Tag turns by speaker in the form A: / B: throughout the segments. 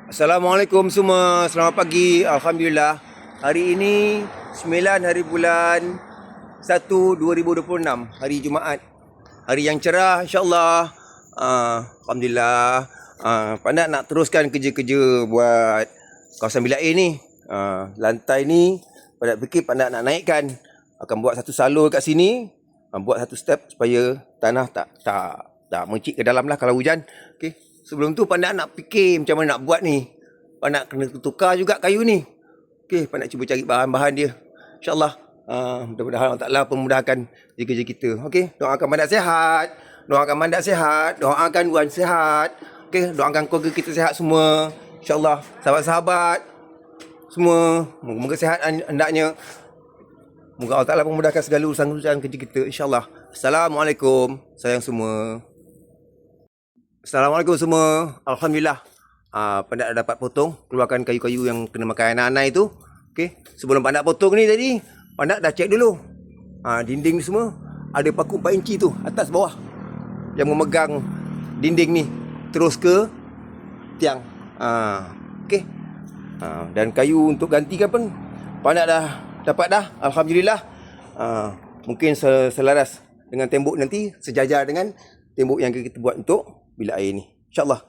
A: Assalamualaikum semua. Selamat pagi. Alhamdulillah. Hari ini 9 hari bulan 1 2026, hari Jumaat. Hari yang cerah insya-Allah. Alhamdulillah. Penat nak teruskan kerja-kerja buat kawasan bilik air ni. Lantai ni penat fikir, penat nak naikkan. Akan buat satu salur kat sini. Buat satu step supaya tanah tak mencik ke dalam lah kalau hujan. Okey. Sebelum tu penat nak fikir macam mana nak buat ni. Penat kena tukar juga kayu ni. Okey, penat cuba cari bahan-bahan dia. InsyaAllah. Mudah-mudahan Allah Ta'ala pemudahkan kerja kita. Okey, doakan Mandak sihat. Doakan Mandak sihat. Doakan Wan sihat. Okey, doakan keluarga kita sihat semua. InsyaAllah. Sahabat-sahabat semua. Moga-moga sihat hendaknya. Moga Allah Ta'ala memudahkan segala urusan-urusan kerja kita. InsyaAllah. Assalamualaikum. Sayang semua. Assalamualaikum semua. Alhamdulillah. Pendak dah dapat potong. Keluarkan kayu-kayu yang kena makan anak-anak itu. Okey. Sebelum Pendak potong ni tadi, Pendak dah cek dulu. Dinding ni semua ada paku 4 inci tu, atas bawah, yang memegang dinding ni terus ke tiang. Okey. Dan kayu untuk gantikan pun Pendak dah dapat dah. Alhamdulillah. Mungkin selaras dengan tembok nanti, sejajar dengan tembok yang kita buat untuk bilik air ni. InsyaAllah.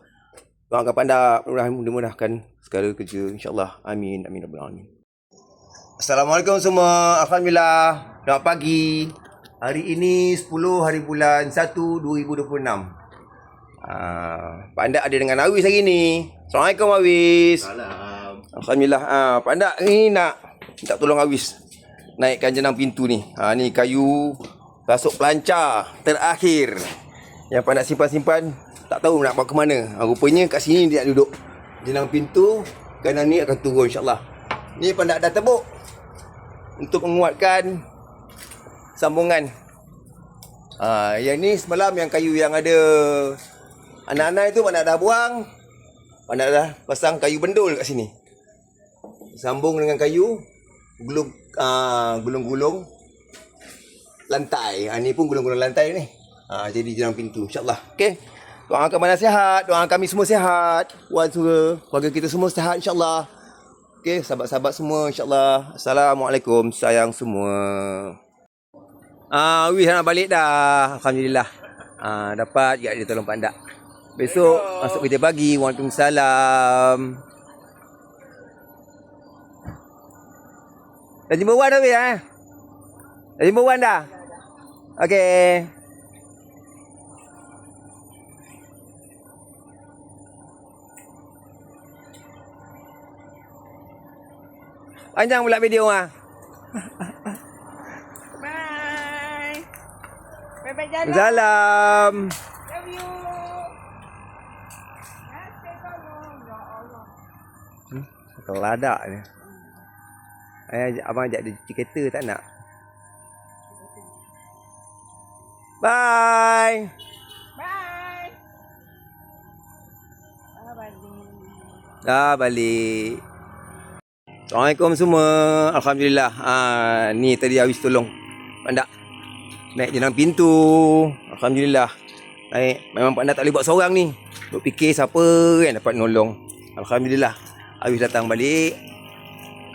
A: Doakan Pendak mudah-mudahkan segala kerja. InsyaAllah. Amin. Amin. Amin. Assalamualaikum semua. Alhamdulillah. Selamat pagi. Hari ini 10 hari bulan 1 2026. Pendak ada dengan Awis hari ni. Assalamualaikum Awis.
B: Salam.
A: Alhamdulillah. Pendak ni nak minta tolong Awis naikkan jenang pintu ni. Ni kayu rasuk pelancar terakhir yang Pendak simpan-simpan, tak tahu nak bawa ke mana. Rupanya kat sini dia nak duduk. Jenang pintu kanan ni akan turun insya-Allah. Ni Pendak dah tebuk untuk menguatkan sambungan. Yang ni semalam yang kayu yang ada anak-anak itu Pendak dah buang. Pendak dah pasang kayu bendul kat sini. Sambung dengan kayu gulung-gulung lantai. Ni pun gulung-gulung lantai ni. Jadi jenang pintu insya-Allah. Okey. Doakan Mandak sihat, doakan kami semua sihat. Wan Surah, keluarga kita semua sihat insya-Allah. Okey, sahabat-sahabat semua insya-Allah. Assalamualaikum sayang semua. Wih nak balik dah. Alhamdulillah. Dapat juga dia tolong Pendak. Besok masuk kerja pagi. Waalaikumsalam. Dah jumpa Wan dah weh Dah jumpa Wan dah? Okey. Panjang pula video
C: Bye. Bye-bye jalan.
A: Salam.
C: Love you. Nanti tolong. Ya Allah.
A: Keladak ni. Abang ajak dia cuci kereta tak nak? Bye.
C: Bye. Bye.
A: Dah balik. Assalamualaikum semua. Alhamdulillah. Ni tadi Awis tolong Pendak naik jenang pintu. Alhamdulillah. Naik. Memang Pendak tak boleh buat seorang ni. Duk fikir siapa yang dapat nolong. Alhamdulillah. Awis datang balik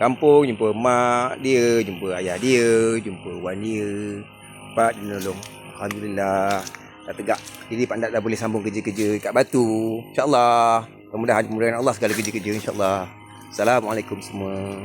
A: kampung, jumpa mak dia, jumpa ayah dia, jumpa wan dia. Dapat dia nolong. Alhamdulillah. Dah tegak. Jadi Pendak dah boleh sambung kerja-kerja kat Batu. InsyaAllah. Mudah-mudahan Allah segala kerja-kerja insya-Allah. Assalamualaikum semua.